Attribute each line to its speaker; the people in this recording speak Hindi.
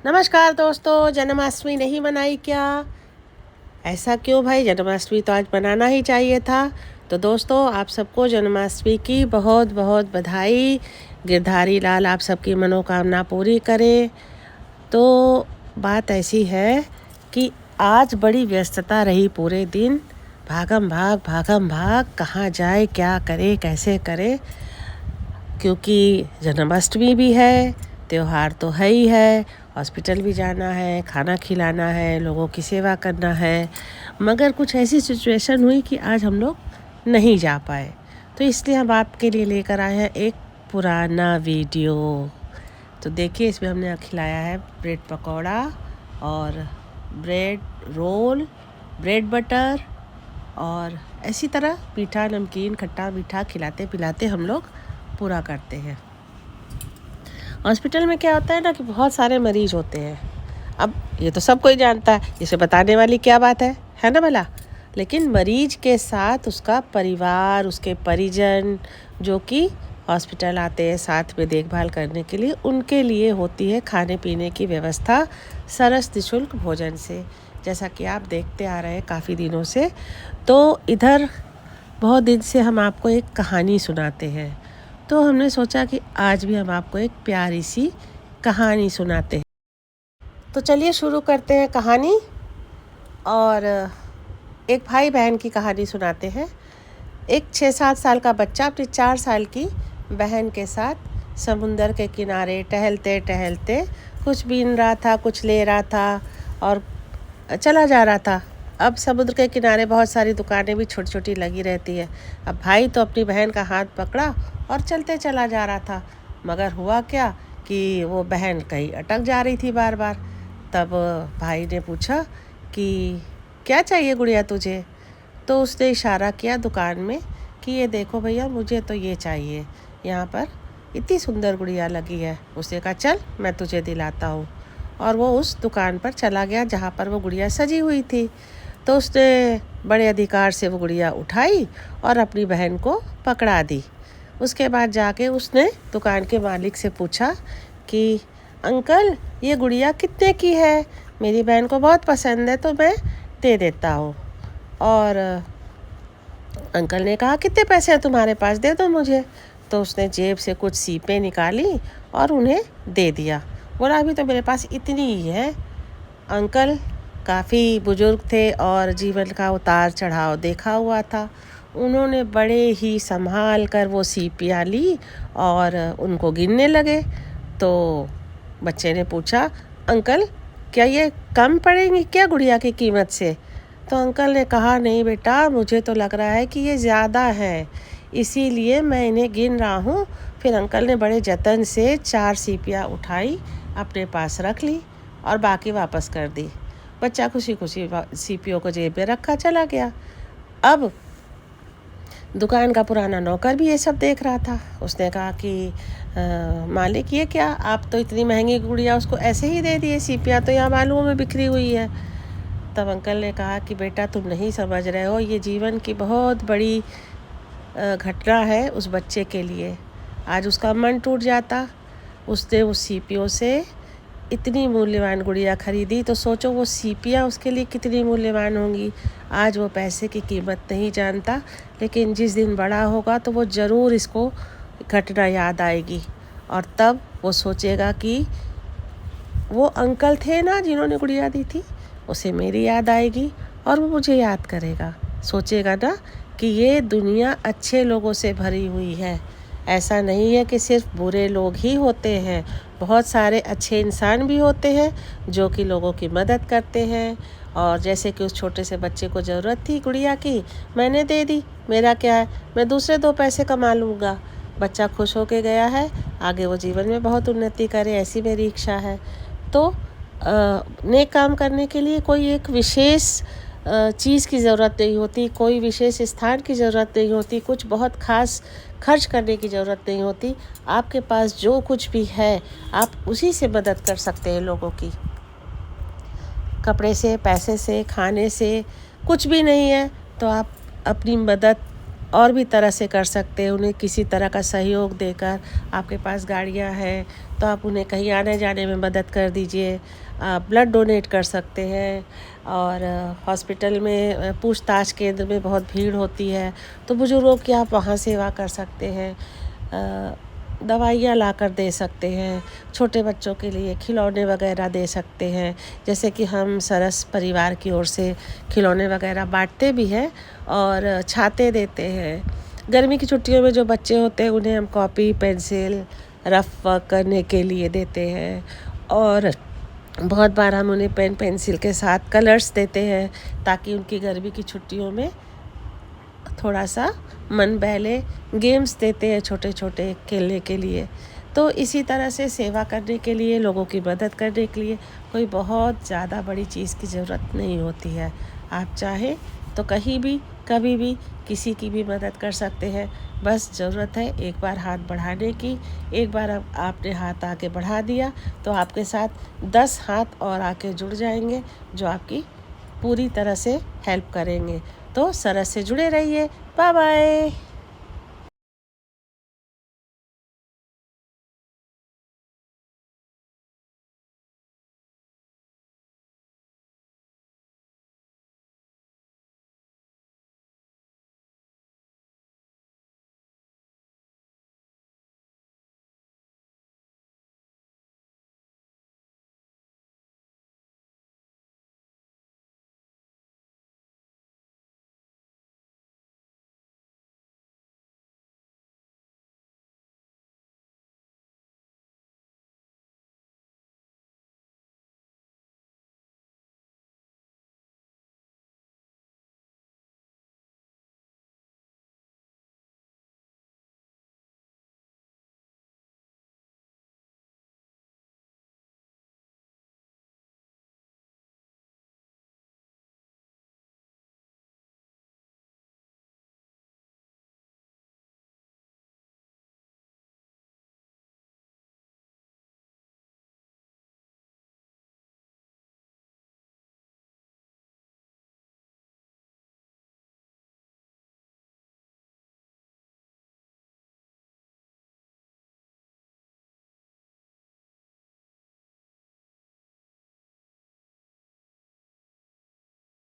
Speaker 1: नमस्कार दोस्तों, जन्माष्टमी नहीं मनाई क्या? ऐसा क्यों भाई? जन्माष्टमी तो आज मनाना ही चाहिए था। तो दोस्तों, आप सबको जन्माष्टमी की बहुत बहुत बधाई। गिरधारी लाल आप सबकी मनोकामना पूरी करे। तो बात ऐसी है कि आज बड़ी व्यस्तता रही पूरे दिन। भागम भाग कहाँ जाए, क्या करे, कैसे करे, क्योंकि जन्माष्टमी भी है, त्यौहार तो है ही है। हॉस्पिटल भी जाना है, खाना खिलाना है, लोगों की सेवा करना है। मगर कुछ ऐसी सिचुएशन हुई कि आज हम लोग नहीं जा पाए। तो इसलिए हम आपके लिए लेकर आए हैं एक पुराना वीडियो। तो देखिए, इसमें हमने खिलाया है ब्रेड पकौड़ा और ब्रेड रोल, ब्रेड बटर और इसी तरह मीठा नमकीन खट्टा मीठा खिलाते पिलाते हम लोग पूरा करते हैं। हॉस्पिटल में क्या होता है ना कि बहुत सारे मरीज होते हैं। अब ये तो सब कोई जानता है, इसे बताने वाली क्या बात है ना भला। लेकिन मरीज के साथ उसका परिवार, उसके परिजन जो कि हॉस्पिटल आते हैं साथ में देखभाल करने के लिए, उनके लिए होती है खाने पीने की व्यवस्था सरस निःशुल्क भोजन से, जैसा कि आप देखते आ रहे हैं काफ़ी दिनों से। तो इधर बहुत दिन से हम आपको एक कहानी सुनाते हैं, तो हमने सोचा कि आज भी हम आपको एक प्यारी सी कहानी सुनाते हैं। तो चलिए शुरू करते हैं कहानी। और एक भाई बहन की कहानी सुनाते हैं। एक 6-7 साल का बच्चा अपनी 4 साल की बहन के साथ समुंदर के किनारे टहलते टहलते कुछ बीन रहा था, कुछ ले रहा था और चला जा रहा था। अब समुद्र के किनारे बहुत सारी दुकानें भी छोटी छोटी लगी रहती है। अब भाई तो अपनी बहन का हाथ पकड़ा और चलते चला जा रहा था। मगर हुआ क्या कि वो बहन कहीं अटक जा रही थी बार बार। तब भाई ने पूछा कि क्या चाहिए गुड़िया तुझे? तो उसने इशारा किया दुकान में कि ये देखो भैया, मुझे तो ये चाहिए, यहाँ पर इतनी सुंदर गुड़िया लगी है। उसने कहा चल मैं तुझे दिलाता हूँ। और वो उस दुकान पर चला गया जहाँ पर वो गुड़िया सजी हुई थी। तो उसने बड़े अधिकार से वो गुड़िया उठाई और अपनी बहन को पकड़ा दी। उसके बाद जाके उसने दुकान के मालिक से पूछा कि अंकल, ये गुड़िया कितने की है? मेरी बहन को बहुत पसंद है तो मैं दे देता हूँ। और अंकल ने कहा कितने पैसे हैं तुम्हारे पास, दे दो मुझे। तो उसने जेब से कुछ सीपें निकाली और उन्हें दे दिया। बोला अभी तो मेरे पास इतनी ही है। अंकल काफ़ी बुजुर्ग थे और जीवन का उतार चढ़ाव देखा हुआ था। उन्होंने बड़े ही संभाल कर वो सीपियाँ ली और उनको गिनने लगे। तो बच्चे ने पूछा अंकल, क्या ये कम पड़ेंगी क्या गुड़िया की कीमत से? तो अंकल ने कहा नहीं बेटा, मुझे तो लग रहा है कि ये ज़्यादा है, इसीलिए मैं इन्हें गिन रहा हूँ। फिर अंकल ने बड़े जतन से 4 सीपियाँ उठाई, अपने पास रख ली और बाकी वापस कर दी। बच्चा खुशी खुशी सीपियों को जेब में रखा चला गया। अब दुकान का पुराना नौकर भी ये सब देख रहा था। उसने कहा कि मालिक ये क्या, आप तो इतनी महंगी गुड़िया उसको ऐसे ही दे दिए, सीपियाँ तो यहाँ बालुओं में बिखरी हुई है। तब अंकल ने कहा कि बेटा तुम नहीं समझ रहे हो, ये जीवन की बहुत बड़ी घटना है उस बच्चे के लिए। आज उसका मन टूट जाता, उसने उस सीपियों से इतनी मूल्यवान गुड़िया खरीदी, तो सोचो वो सीपियाँ उसके लिए कितनी मूल्यवान होंगी। आज वो पैसे की कीमत नहीं जानता, लेकिन जिस दिन बड़ा होगा तो वो ज़रूर इसको घटना याद आएगी और तब वो सोचेगा कि वो अंकल थे ना जिन्होंने गुड़िया दी थी, उसे मेरी याद आएगी और वो मुझे याद करेगा। सोचेगा ना कि ये दुनिया अच्छे लोगों से भरी हुई है। ऐसा नहीं है कि सिर्फ बुरे लोग ही होते हैं, बहुत सारे अच्छे इंसान भी होते हैं जो कि लोगों की मदद करते हैं। और जैसे कि उस छोटे से बच्चे को ज़रूरत थी गुड़िया की, मैंने दे दी, मेरा क्या है, मैं दूसरे 2 पैसे कमा लूँगा। बच्चा खुश होके गया है, आगे वो जीवन में बहुत उन्नति करे, ऐसी मेरी इच्छा है। तो नेक काम करने के लिए कोई एक विशेष चीज़ की ज़रूरत नहीं होती, कोई विशेष स्थान की ज़रूरत नहीं होती, कुछ बहुत ख़ास खर्च करने की ज़रूरत नहीं होती। आपके पास जो कुछ भी है आप उसी से मदद कर सकते हैं लोगों की। कपड़े से, पैसे से, खाने से कुछ भी नहीं है तो आप अपनी मदद और भी तरह से कर सकते हैं। उन्हें किसी तरह का सहयोग देकर, आपके पास गाड़ियाँ हैं तो आप उन्हें कहीं आने जाने में मदद कर दीजिए। ब्लड डोनेट कर सकते हैं। और हॉस्पिटल में पूछताछ केंद्र में बहुत भीड़ होती है तो बुजुर्गों की आप वहाँ सेवा कर सकते हैं। दवाइयाँ लाकर दे सकते हैं। छोटे बच्चों के लिए खिलौने वगैरह दे सकते हैं। जैसे कि हम सरस परिवार की ओर से खिलौने वगैरह बांटते भी हैं और छाते देते हैं। गर्मी की छुट्टियों में जो बच्चे होते हैं उन्हें हम कॉपी पेंसिल रफ वर्क करने के लिए देते हैं। और बहुत बार हम उन्हें पेन पेंसिल के साथ कलर्स देते हैं ताकि उनकी गर्मी की छुट्टियों में थोड़ा सा मन बहले। गेम्स देते हैं छोटे छोटे खेलने के लिए। तो इसी तरह से सेवा करने के लिए, लोगों की मदद करने के लिए कोई बहुत ज़्यादा बड़ी चीज़ की ज़रूरत नहीं होती है। आप चाहें तो कहीं भी कभी भी किसी की भी मदद कर सकते हैं। बस ज़रूरत है एक बार हाथ बढ़ाने की। एक बार अब आपने हाथ आगे बढ़ा दिया तो आपके साथ 10 हाथ और आके जुड़ जाएंगे जो आपकी पूरी तरह से हेल्प करेंगे। तो सरस से जुड़े रहिए। Bye bye.